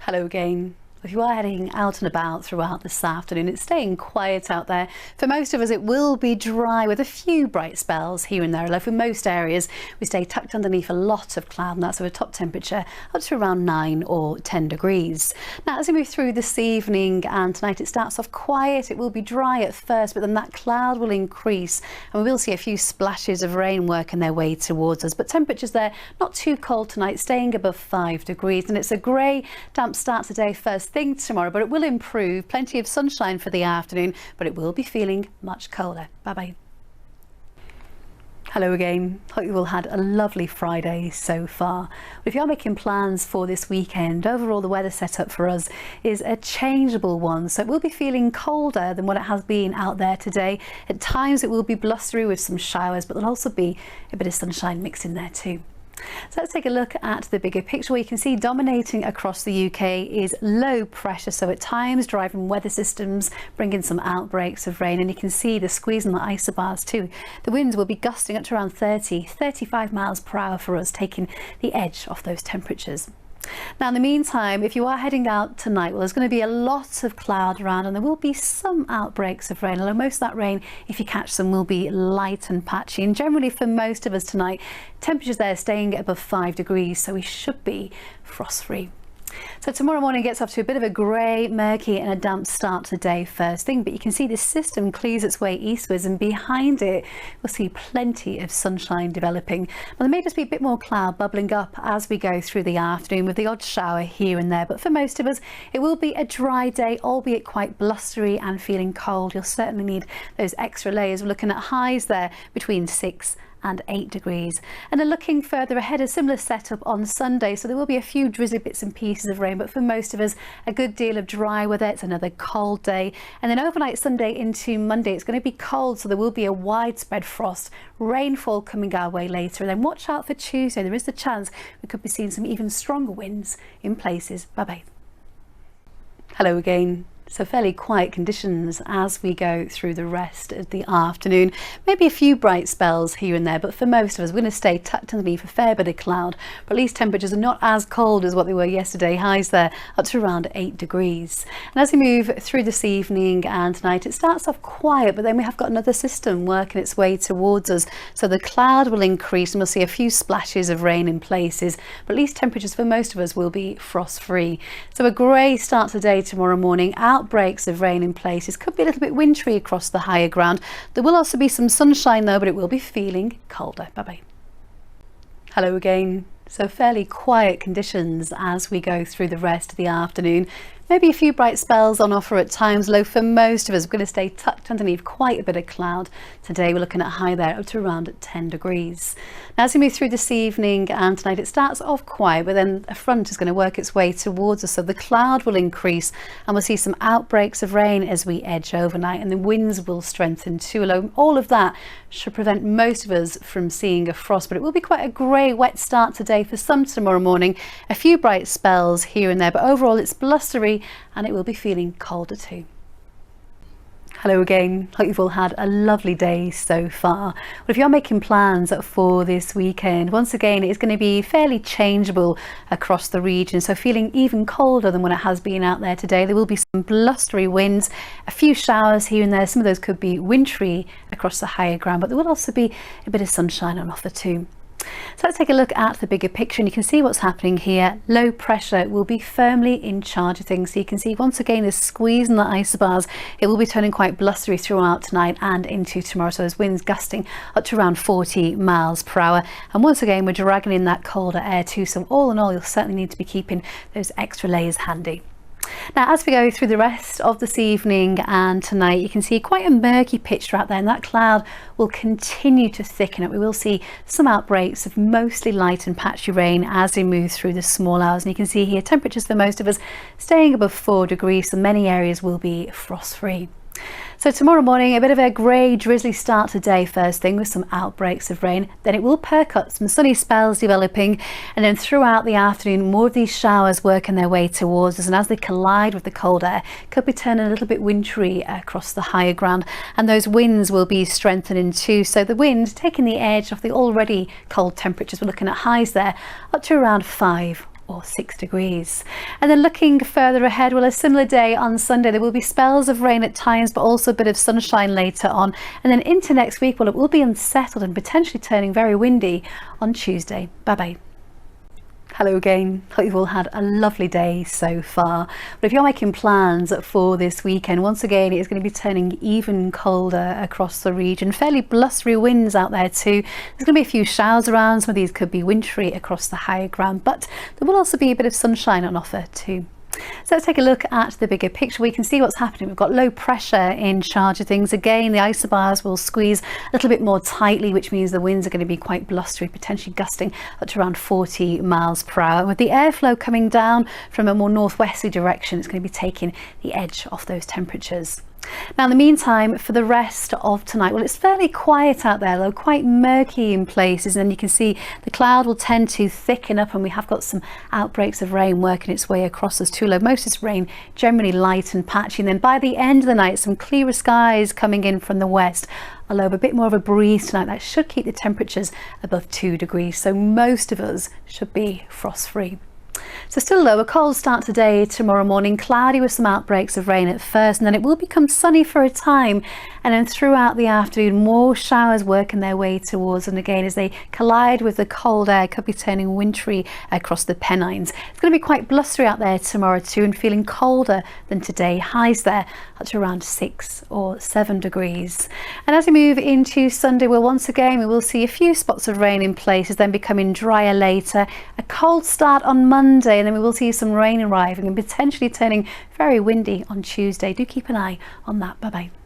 Hello again. If you are heading out and about throughout this afternoon, it's staying quiet out there. For most of us, it will be dry with a few bright spells here and there. Although for most areas, we stay tucked underneath a lot of cloud, and that's with a top temperature up to around 9 or 10 degrees. Now, as we move through this evening and tonight, it starts off quiet. It will be dry at first, but then that cloud will increase, and we will see a few splashes of rain working their way towards us. But temperatures there, not too cold tonight, staying above 5 degrees. And it's a grey, damp start today, first thing tomorrow, but it will improve. Plenty of sunshine for the afternoon, but it will be feeling much colder. Bye bye. Hello again. Hope you all had a lovely Friday so far. If you're making plans for this weekend, overall the weather setup for us is a changeable one, so it will be feeling colder than what it has been out there today. At times it will be blustery with some showers, but there'll also be a bit of sunshine mixed in there too. So let's take a look at the bigger picture. Where you can see dominating across the UK is low pressure, so at times driving weather systems, bringing some outbreaks of rain, and you can see the squeeze on the isobars too. The winds will be gusting up to around 35 miles per hour for us, taking the edge off those temperatures. Now in the meantime, if you are heading out tonight, well, there's going to be a lot of cloud around, and there will be some outbreaks of rain, although most of that rain, if you catch them, will be light and patchy. And generally for most of us tonight, temperatures there staying above 5 degrees, so we should be frost free. So tomorrow morning gets off to a bit of a grey, murky and a damp start to the day first thing, but you can see this system clears its way eastwards, and behind it we'll see plenty of sunshine developing. Well, there may just be a bit more cloud bubbling up as we go through the afternoon, with the odd shower here and there, but for most of us it will be a dry day, albeit quite blustery and feeling cold. You'll certainly need those extra layers. We're looking at highs there between 6 and 8 degrees. And then looking further ahead, a similar setup on Sunday, so there will be a few drizzly bits and pieces of rain, but for most of us a good deal of dry weather. It's another cold day, and then overnight Sunday into Monday it's going to be cold, so there will be a widespread frost, rainfall coming our way later. And then watch out for Tuesday. There is the chance we could be seeing some even stronger winds in places. Bye bye. Hello again. So fairly quiet conditions as we go through the rest of the afternoon. Maybe a few bright spells here and there, but for most of us we're going to stay tucked underneath a fair bit of cloud. But at least temperatures are not as cold as what they were yesterday. Highs there up to around 8 degrees. And as we move through this evening and tonight, it starts off quiet, but then we have got another system working its way towards us. So the cloud will increase and we'll see a few splashes of rain in places, but at least temperatures for most of us will be frost free. So a grey start to the day tomorrow morning. Outbreaks of rain in places, could be a little bit wintry across the higher ground. There will also be some sunshine though, but it will be feeling colder. Bye bye. Hello again. So fairly quiet conditions as we go through the rest of the afternoon. Maybe a few bright spells on offer at times, though for most of us we're going to stay tucked underneath quite a bit of cloud. Today we're looking at a high there up to around 10 degrees. Now as we move through this evening and tonight, it starts off quiet, but then a front is going to work its way towards us, so the cloud will increase and we'll see some outbreaks of rain as we edge overnight, and the winds will strengthen too. Although all of that should prevent most of us from seeing a frost, but it will be quite a grey, wet start today for some tomorrow morning. A few bright spells here and there, but overall it's blustery and it will be feeling colder too. Hello again. Hope you've all had a lovely day so far. Well, if you're making plans for this weekend, once again it's going to be fairly changeable across the region, so feeling even colder than what it has been out there today. There will be some blustery winds, a few showers here and there. Some of those could be wintry across the higher ground, but there will also be a bit of sunshine on offer too. So let's take a look at the bigger picture, and you can see what's happening here. Low pressure will be firmly in charge of things, so you can see once again the squeeze in the isobars. It will be turning quite blustery throughout tonight and into tomorrow, so those winds gusting up to around 40 miles per hour, and once again we're dragging in that colder air too, so all in all you'll certainly need to be keeping those extra layers handy. Now as we go through the rest of this evening and tonight, you can see quite a murky picture out there, and that cloud will continue to thicken up. We will see some outbreaks of mostly light and patchy rain as we move through the small hours, and you can see here temperatures for most of us staying above 4 degrees, so many areas will be frost free. So tomorrow morning, a bit of a grey, drizzly start to the day first thing, with some outbreaks of rain. Then it will perk up, some sunny spells developing, and then throughout the afternoon more of these showers working their way towards us, and as they collide with the cold air could be turning a little bit wintry across the higher ground, and those winds will be strengthening too, so the wind taking the edge off the already cold temperatures. We're looking at highs there up to around 5 or 6 degrees. And then looking further ahead, well, a similar day on Sunday. There will be spells of rain at times, but also a bit of sunshine later on. And then into next week, well, it will be unsettled and potentially turning very windy on Tuesday. Bye-bye. Hello again. Hope you've all had a lovely day so far. But if you're making plans for this weekend, once again, it's going to be turning even colder across the region. Fairly blustery winds out there too. There's going to be a few showers around. Some of these could be wintry across the higher ground, but there will also be a bit of sunshine on offer too. So let's take a look at the bigger picture. We can see what's happening. We've got low pressure in charge of things. Again, the isobars will squeeze a little bit more tightly, which means the winds are going to be quite blustery, potentially gusting up to around 40 miles per hour. And with the airflow coming down from a more northwesterly direction, it's going to be taking the edge off those temperatures. Now, in the meantime, for the rest of tonight, well, it's fairly quiet out there, though quite murky in places, and then you can see the cloud will tend to thicken up, and we have got some outbreaks of rain working its way across us too. Most of this rain generally light and patchy, and then by the end of the night, some clearer skies coming in from the west, although a bit more of a breeze tonight. That should keep the temperatures above 2 degrees, so most of us should be frost free. So still low, a cold start today, tomorrow morning, cloudy with some outbreaks of rain at first, and then it will become sunny for a time, and then throughout the afternoon more showers working their way towards, and again as they collide with the cold air, could be turning wintry across the Pennines. It's going to be quite blustery out there tomorrow too, and feeling colder than today. Highs there up to around 6 or 7 degrees. And as we move into Sunday, well, once again we will see a few spots of rain in places, then becoming drier later. A cold start on Monday, and then we will see some rain arriving and potentially turning very windy on Tuesday. Do keep an eye on that. Bye bye.